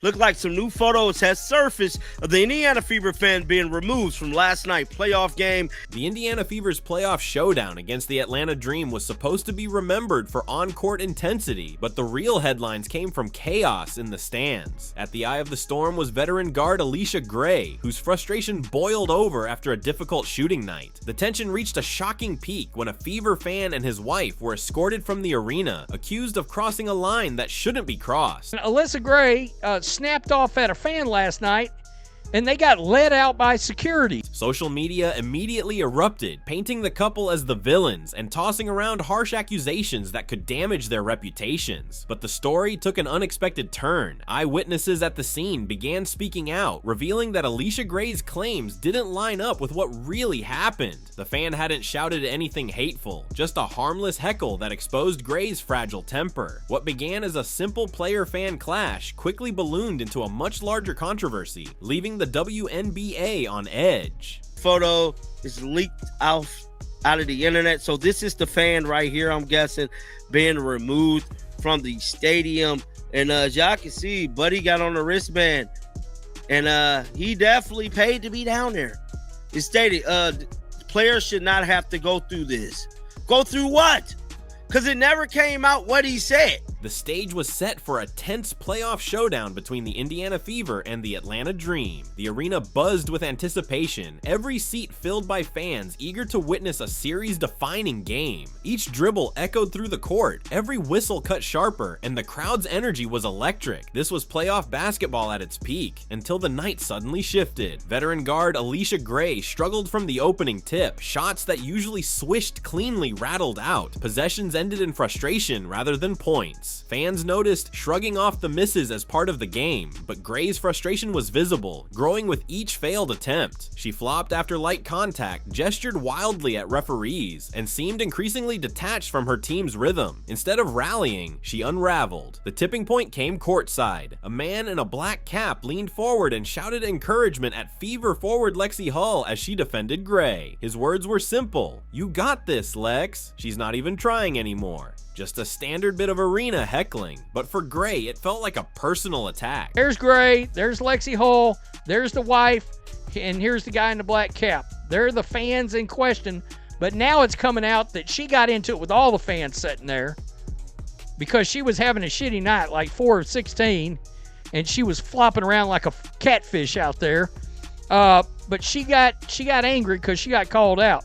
Look like some new photos has surfaced of the Indiana Fever fan being removed from last night's playoff game. The Indiana Fever's playoff showdown against the Atlanta Dream was supposed to be remembered for on-court intensity, but the real headlines came from chaos in the stands. At the eye of the storm was veteran guard Allisha Gray, whose frustration boiled over after a difficult shooting night. The tension reached a shocking peak when a Fever fan and his wife were escorted from the arena, accused of crossing a line that shouldn't be crossed. Allisha Gray snapped off at a fan last night, and they got led out by security. Social media immediately erupted, painting the couple as the villains and tossing around harsh accusations that could damage their reputations. But the story took an unexpected turn. Eyewitnesses at the scene began speaking out, revealing that Allisha Gray's claims didn't line up with what really happened. The fan hadn't shouted anything hateful, just a harmless heckle that exposed Gray's fragile temper. What began as a simple player-fan clash quickly ballooned into a much larger controversy, leaving the Wnba on edge. Photo is leaked out of the internet. So this is the fan right here, I'm guessing, being removed from the stadium. And as y'all can see, Buddy got on the wristband. And he definitely paid to be down there. It stated players should not have to go through this. Go through what? Because it never came out what he said. The stage was set for a tense playoff showdown between the Indiana Fever and the Atlanta Dream. The arena buzzed with anticipation, every seat filled by fans eager to witness a series-defining game. Each dribble echoed through the court, every whistle cut sharper, and the crowd's energy was electric. This was playoff basketball at its peak, until the night suddenly shifted. Veteran guard Allisha Gray struggled from the opening tip. Shots that usually swished cleanly rattled out. Possessions ended in frustration rather than points. Fans noticed shrugging off the misses as part of the game, but Gray's frustration was visible, growing with each failed attempt. She flopped after light contact, gestured wildly at referees, and seemed increasingly detached from her team's rhythm. Instead of rallying, she unraveled. The tipping point came courtside. A man in a black cap leaned forward and shouted encouragement at Fever forward Lexi Hull as she defended Gray. His words were simple: "You got this, Lex." She's not even trying anymore. Just a standard bit of arena heckling, but for Gray, it felt like a personal attack. There's Gray, there's Lexi Hull, there's the wife, and here's the guy in the black cap. They're the fans in question, but now it's coming out that she got into it with all the fans sitting there because she was having a shitty night, like 4 of 16, and she was flopping around like a catfish out there. But she got angry because she got called out.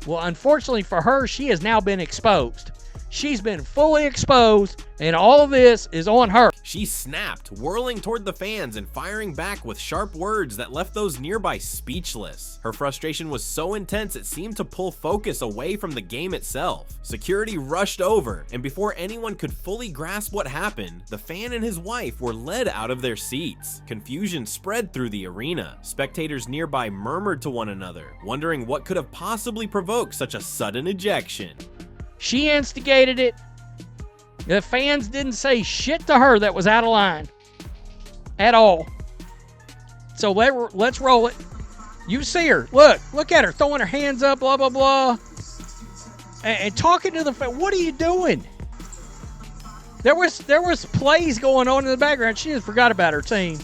Well, unfortunately for her, she has now been exposed. She's been fully exposed, and all of this is on her. She snapped, whirling toward the fans and firing back with sharp words that left those nearby speechless. Her frustration was so intense it seemed to pull focus away from the game itself. Security rushed over, and before anyone could fully grasp what happened, the fan and his wife were led out of their seats. Confusion spread through the arena. Spectators nearby murmured to one another, wondering what could have possibly provoked such a sudden ejection. She instigated it. The fans didn't say shit to her that was out of line at all. So let's roll it. You see her. Look at her throwing her hands up, blah, blah, blah. And talking to the fan. What are you doing? There was plays going on in the background. She just forgot about her team.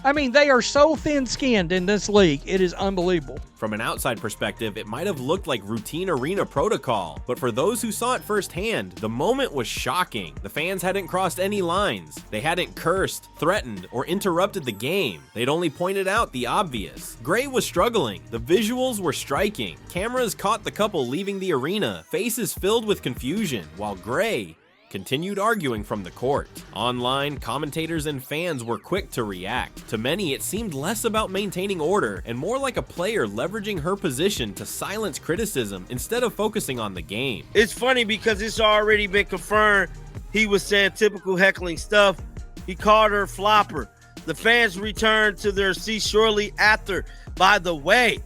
I mean, they are so thin-skinned in this league. It is unbelievable. From an outside perspective, it might have looked like routine arena protocol, but for those who saw it firsthand, the moment was shocking. The fans hadn't crossed any lines. They hadn't cursed, threatened, or interrupted the game. They'd only pointed out the obvious. Gray was struggling. The visuals were striking. Cameras caught the couple leaving the arena, faces filled with confusion, while Gray continued arguing from the court. Online, commentators and fans were quick to react. To many, it seemed less about maintaining order and more like a player leveraging her position to silence criticism instead of focusing on the game. It's funny because it's already been confirmed. He was saying typical heckling stuff. He called her flopper. The fans returned to their seats shortly after. By the way,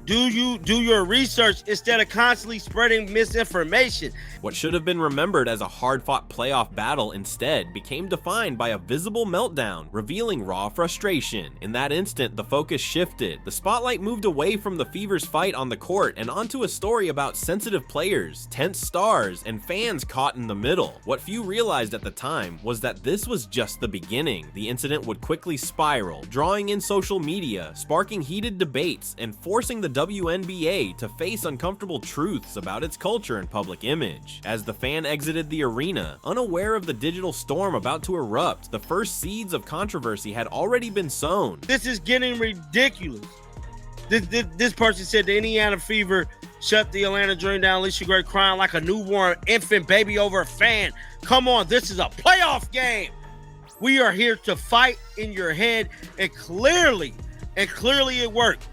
Do your research instead of constantly spreading misinformation. What should have been remembered as a hard-fought playoff battle instead became defined by a visible meltdown, revealing raw frustration. In that instant, the focus shifted. The spotlight moved away from the Fever's fight on the court and onto a story about sensitive players, tense stars, and fans caught in the middle. What few realized at the time was that this was just the beginning. The incident would quickly spiral, drawing in social media, sparking heated debates, and forcing the WNBA to face uncomfortable truths about its culture and public image. As the fan exited the arena, unaware of the digital storm about to erupt, the first seeds of controversy had already been sown. This is getting ridiculous. This person said the Indiana Fever shut the Atlanta Dream down. Allisha Gray crying like a newborn infant baby over a fan. Come on, this is a playoff game. We are here to fight in your head, and clearly it worked.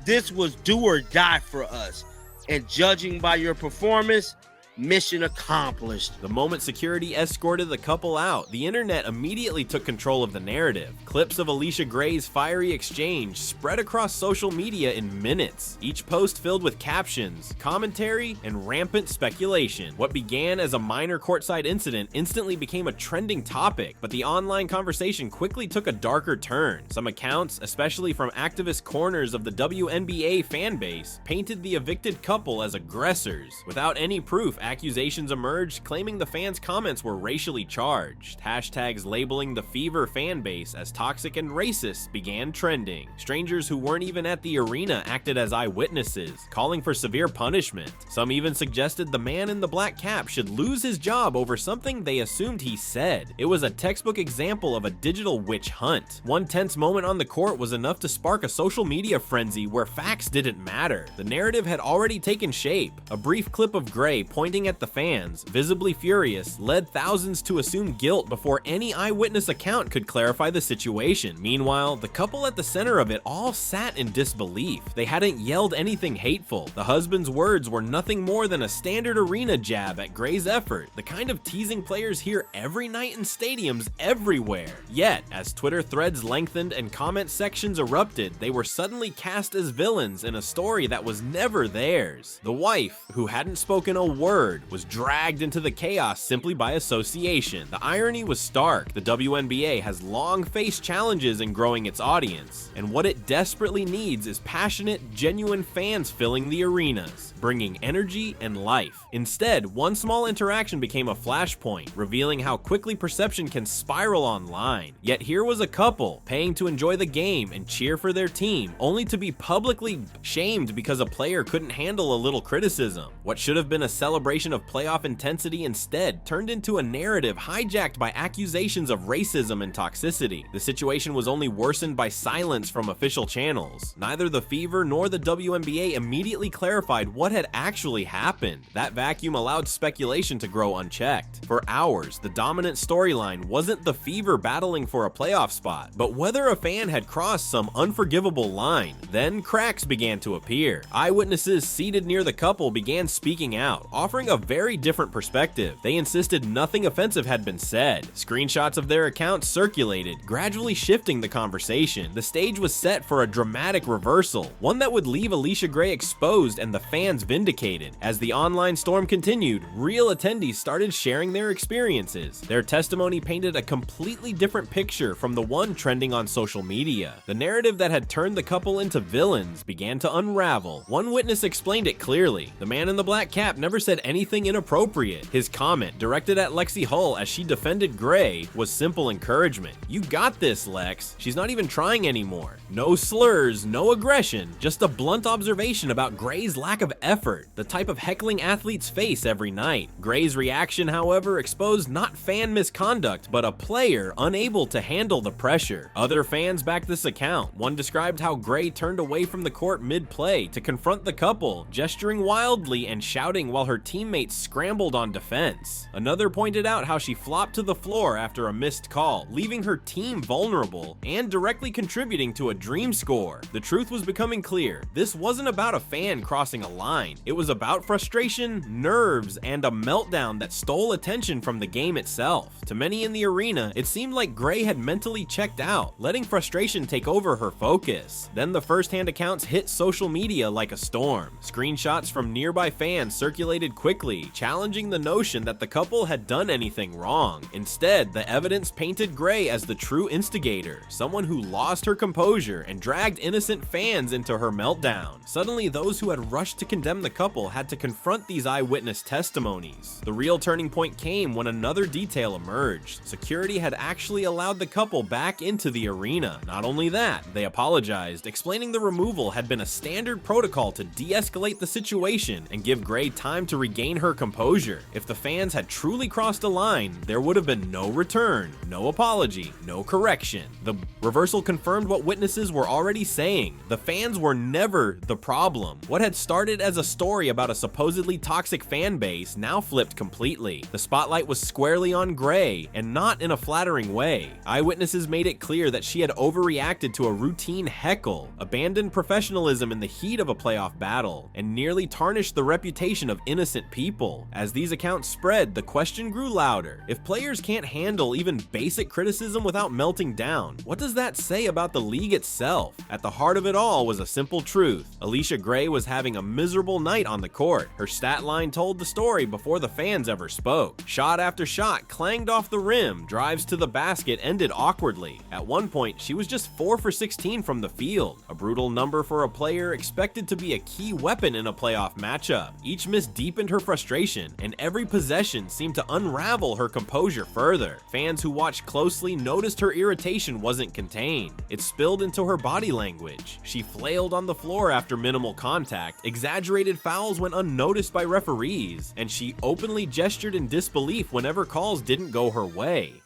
This was do or die for us, and judging by your performance, mission accomplished. The moment security escorted the couple out, the internet immediately took control of the narrative. Clips of Allisha Gray's fiery exchange spread across social media in minutes, each post filled with captions, commentary, and rampant speculation. What began as a minor courtside incident instantly became a trending topic, but the online conversation quickly took a darker turn. Some accounts, especially from activist corners of the WNBA fan base, painted the evicted couple as aggressors. Without any proof, accusations emerged claiming the fans' comments were racially charged. Hashtags labeling the Fever fan base as toxic and racist began trending. Strangers who weren't even at the arena acted as eyewitnesses, calling for severe punishment. Some even suggested the man in the black cap should lose his job over something they assumed he said. It was a textbook example of a digital witch hunt. One tense moment on the court was enough to spark a social media frenzy where facts didn't matter. The narrative had already taken shape. A brief clip of Gray pointing at the fans, visibly furious, led thousands to assume guilt before any eyewitness account could clarify the situation. Meanwhile, the couple at the center of it all sat in disbelief. They hadn't yelled anything hateful. The husband's words were nothing more than a standard arena jab at Gray's effort, the kind of teasing players hear every night in stadiums everywhere. Yet, as Twitter threads lengthened and comment sections erupted, they were suddenly cast as villains in a story that was never theirs. The wife, who hadn't spoken a word, was dragged into the chaos simply by association. The irony was stark. The WNBA has long faced challenges in growing its audience, and what it desperately needs is passionate, genuine fans filling the arenas, bringing energy and life. Instead, one small interaction became a flashpoint, revealing how quickly perception can spiral online. Yet here was a couple paying to enjoy the game and cheer for their team, only to be publicly shamed because a player couldn't handle a little criticism. What should have been a celebration of playoff intensity instead turned into a narrative hijacked by accusations of racism and toxicity. The situation was only worsened by silence from official channels. Neither the Fever nor the WNBA immediately clarified what had actually happened. That vacuum allowed speculation to grow unchecked. For hours, the dominant storyline wasn't the Fever battling for a playoff spot, but whether a fan had crossed some unforgivable line. Then cracks began to appear. Eyewitnesses seated near the couple began speaking out, offering a very different perspective. They insisted nothing offensive had been said. Screenshots of their accounts circulated, gradually shifting the conversation. The stage was set for a dramatic reversal, one that would leave Allisha Gray exposed and the fans vindicated. As the online storm continued, real attendees started sharing their experiences. Their testimony painted a completely different picture from the one trending on social media. The narrative that had turned the couple into villains began to unravel. One witness explained it clearly. The man in the black cap never said anything inappropriate. His comment, directed at Lexi Hull as she defended Gray, was simple encouragement. "You got this, Lex. She's not even trying anymore." No slurs, no aggression, just a blunt observation about Gray's lack of effort, the type of heckling athletes face every night. Gray's reaction, however, exposed not fan misconduct, but a player unable to handle the pressure. Other fans backed this account. One described how Gray turned away from the court mid-play to confront the couple, gesturing wildly and shouting while her team teammates scrambled on defense. Another pointed out how she flopped to the floor after a missed call, leaving her team vulnerable and directly contributing to a dream score. The truth was becoming clear. This wasn't about a fan crossing a line. It was about frustration, nerves, and a meltdown that stole attention from the game itself. To many in the arena, it seemed like Gray had mentally checked out, letting frustration take over her focus. Then the first-hand accounts hit social media like a storm. Screenshots from nearby fans circulated quickly, challenging the notion that the couple had done anything wrong. Instead, the evidence painted Gray as the true instigator, someone who lost her composure and dragged innocent fans into her meltdown. Suddenly, those who had rushed to condemn the couple had to confront these eyewitness testimonies. The real turning point came when another detail emerged. Security had actually allowed the couple back into the arena. Not only that, they apologized, explaining the removal had been a standard protocol to de-escalate the situation and give Gray time to regain her composure. If the fans had truly crossed a line, there would have been no return, no apology, no correction. The reversal confirmed what witnesses were already saying. The fans were never the problem. What had started as a story about a supposedly toxic fan base now flipped completely. The spotlight was squarely on Gray, and not in a flattering way. Eyewitnesses made it clear that she had overreacted to a routine heckle, abandoned professionalism in the heat of a playoff battle, and nearly tarnished the reputation of innocent people. As these accounts spread, the question grew louder. If players can't handle even basic criticism without melting down, what does that say about the league itself? At the heart of it all was a simple truth. Allisha Gray was having a miserable night on the court. Her stat line told the story before the fans ever spoke. Shot after shot clanged off the rim, drives to the basket ended awkwardly. At one point, she was just 4 for 16 from the field, a brutal number for a player expected to be a key weapon in a playoff matchup. Each miss deepened her frustration, and every possession seemed to unravel her composure further. Fans who watched closely noticed her irritation wasn't contained. It spilled into her body language. She flailed on the floor after minimal contact, exaggerated fouls went unnoticed by referees, and she openly gestured in disbelief whenever calls didn't go her way.